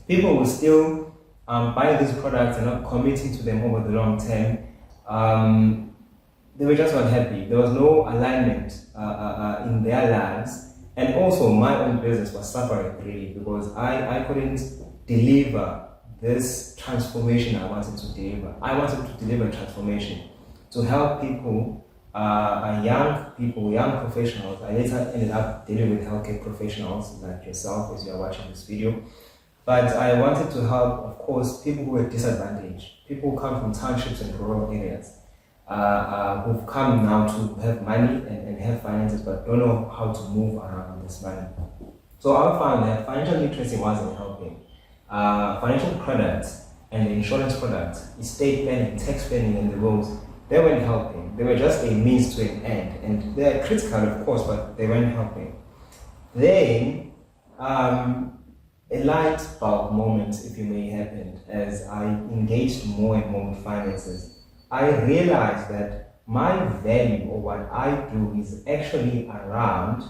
People will still buy these products and not committing to them over the long term. They were just not happy. There was no alignment in their lives. And also my own business was suffering really because I couldn't deliver this transformation I wanted to deliver. I wanted to deliver transformation to help people, young professionals. I later ended up dealing with healthcare professionals like yourself as you are watching this video. But I wanted to help, of course, people who are disadvantaged, people who come from townships and rural areas, who've come now to have money and have finances but don't know how to move around with this money. So I found that financial literacy wasn't helping. Financial products and the insurance products, estate planning, tax planning and the rules, they weren't helping. They were just a means to an end. And they are critical, of course, but they weren't helping. Then, a light bulb moment, if you may, happened as I engaged more and more with finances. I realized that my value or what I do is actually around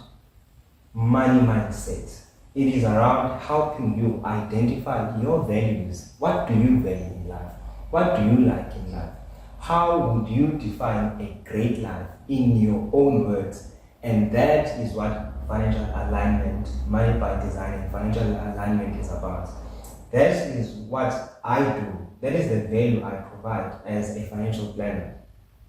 money mindset. It is around helping you identify your values. What do you value in life? What do you like in life? How would you define a great life in your own words? And that is what financial alignment, money by design and financial alignment is about. That is what I do. That is the value I provide as a financial planner.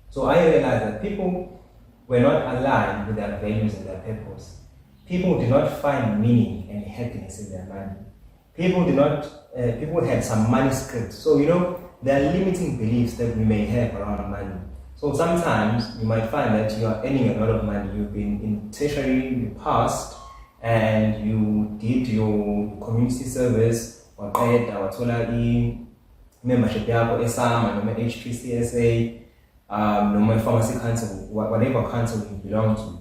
So I realized that people were not aligned with their values and their purpose. People did not find meaning and happiness in their money. People had some money scripts. So, there are limiting beliefs that we may have around money. So sometimes you might find that you are earning a lot of money. You've been in tertiary in the past and you did your community service or paid our membership ESAM and HPCSA, pharmacy council, whatever council you belong to.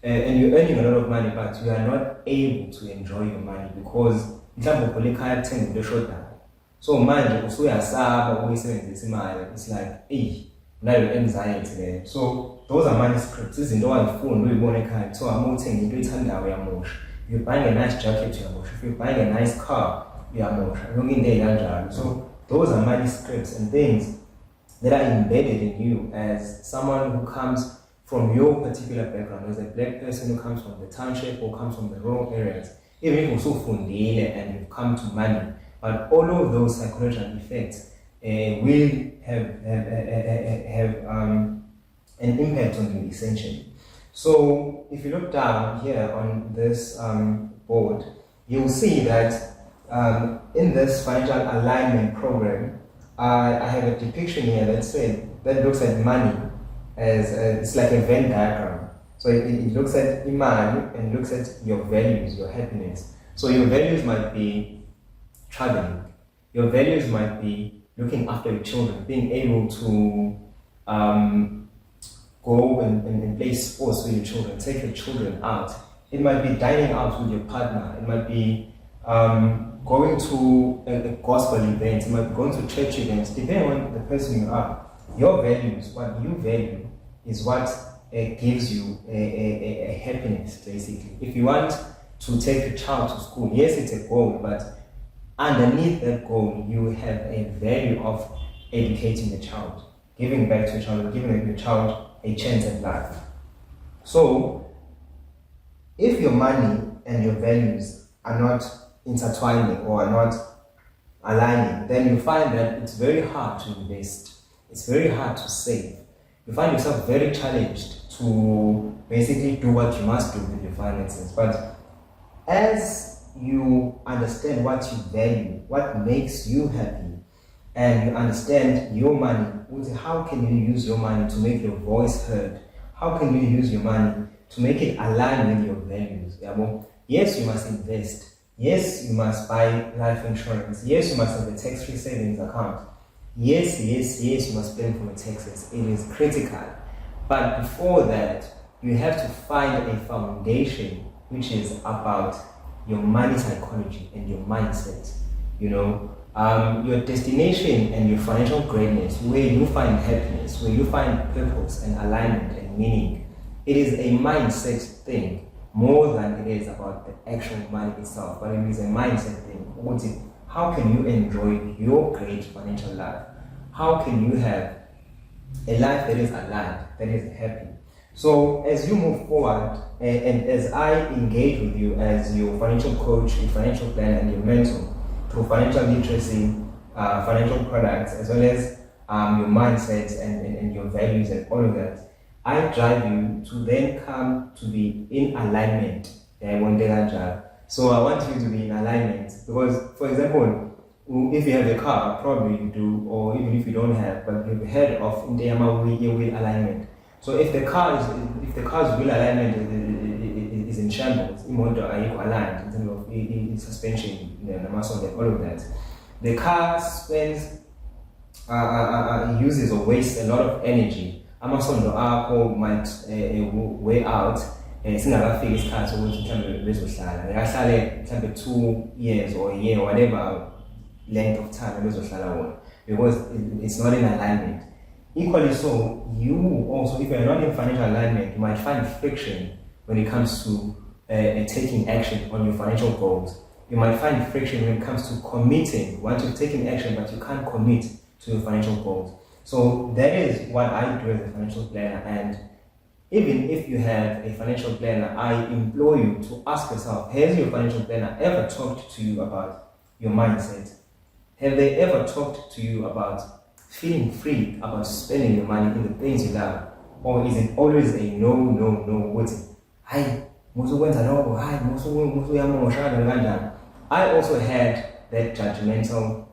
And you're earning a lot of money, but you are not able to enjoy your money because so manje usuyasaba ukuyisebenzisa imali. It's like, nayo anxiety there. So those are money scripts. Izinto owayifunda uyibona ekhaya. So uma uthenga into oyithandayo uyamosha. If you're buying a nice jacket uyamosha. If you're buying a nice car uyamosha. Yonke into ey'kanjalo. So those are money scripts and things that are embedded in you as someone who comes from your particular background, as a black person who comes from the township or comes from the rural areas. Even if you're so fundile and you've come to money, but all of those psychological effects will have an impact on you essentially. So if you look down here on this board, you'll see that in this financial alignment program, I have a depiction here that looks at money as it's like a Venn diagram. So it looks at imani and looks at your values, your happiness. So your values might be traveling. Your values might be looking after your children, being able to go and play sports with your children, take your children out. It might be dining out with your partner. It might be going to a gospel event. It might be going to church events, depending on the person you are. Your values, what you value, is what gives you a happiness, basically. If you want to take a child to school, yes, it's a goal, but underneath that goal, you have a value of educating the child, giving back to your child, giving your child a chance at life. So, if your money and your values are not intertwining or are not aligning, then you find that it's very hard to invest. It's very hard to save. You find yourself very challenged to basically do what you must do with your finances. But as you understand what you value, what makes you happy, and you understand your money, how can you use your money to make your voice heard? How can you use your money to make it align with your values? Yes, you must invest. Yes, you must buy life insurance. Yes, you must have a tax-free savings account. Yes, you must plan for your taxes. It is critical. But before that, you have to find a foundation which is about your money psychology and your mindset. Your destination and your financial greatness, where you find happiness, where you find purpose and alignment and meaning. It is a mindset thing. more than it is about the actual money itself, but it is a mindset thing. How can you enjoy your great financial life? How can you have a life that is aligned, that is happy? So as you move forward, and as I engage with you as your financial coach, your financial planner, and your mentor through financial literacy, financial products, as well as your mindsets and your values and all of that, I drive you to then come to be in alignment. So I want you to be in alignment because, for example, if you have a car, probably you do, or even if you don't have, but you've heard of wheel alignment. So if the car's wheel alignment is in shambles, imoto ayikho aligned in terms of suspension, and all of that, the car uses or wastes a lot of energy. Amasondo akho might wear out. Singakafika isikhathi sokuthi mhlawumbe bezohlala akahlale mhlawumbe 2 years or a year or whatever length of time bezohlala wona, because it's not in alignment. Equally so, you also, if you're not in financial alignment, you might find friction when it comes to taking action on your financial goals. You might find friction when it comes to committing. Once you've taken action, but you can't commit to your financial goals. So that is what I do as a financial planner. And even if you have a financial planner, I implore you to ask yourself, has your financial planner ever talked to you about your mindset? Have they ever talked to you about feeling free about spending your money in the things you love? Or is it always a no? What's it? I also had that judgmental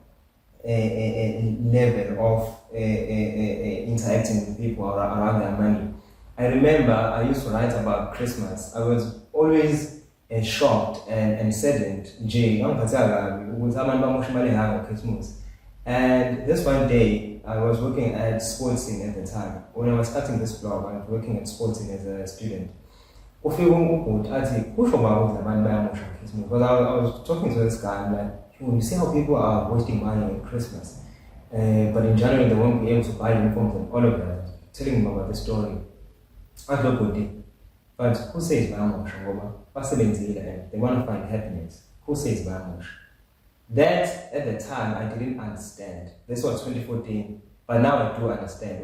level of interacting with people around their money. I remember I used to write about Christmas. I was always shocked and saddened. Christmas. And this one day, I was working at Sporting at the time. When I was starting this blog, I was working at Sporting as a student. Because I was talking to this guy, I'm like, you see how people are wasting money on Christmas, but in January they won't be able to buy uniforms and all of that. Telling him about the story. I don't go deep. But who says they want to find happiness? Who says that at the time I didn't understand. This was 2014, but now I do understand.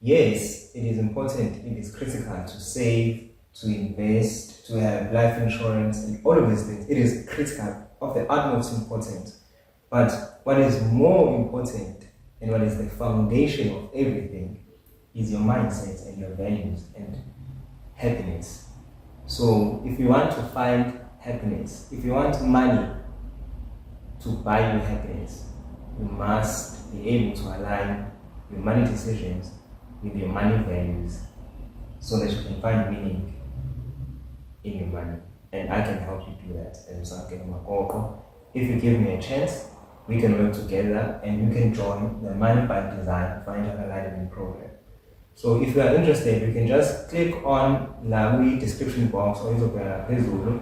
Yes, it is important, it is critical to save, to invest, to have life insurance, and all of these things. It is critical, of the utmost importance. But what is more important and what is the foundation of everything is your mindset and your values and happiness. So if you want to find happiness, if you want money to buy you happiness, you must be able to align your money decisions with your money values so that you can find meaning in your money. And I can help you do that. If you give me a chance, we can work together and you can join the Money by Design Financial Alignment Program. So if you are interested, you can just click on the description box or you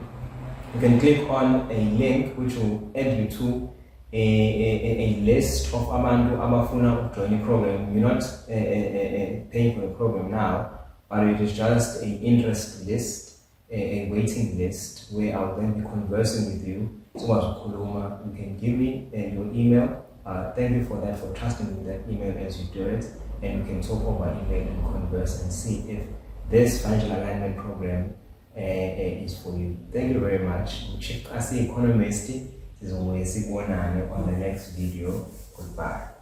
can click on a link which will add you to a list of Amandu Amafuna join the program. You're not paying for the program now, but it is just an interest list, a waiting list where I'll then be conversing with you. So you can give me your email. Thank you for that, for trusting me that email as you do it. And we can talk over email and converse and see if this financial alignment program is for you. Thank you very much. Chief Kasi Economist is always on the next video. Goodbye.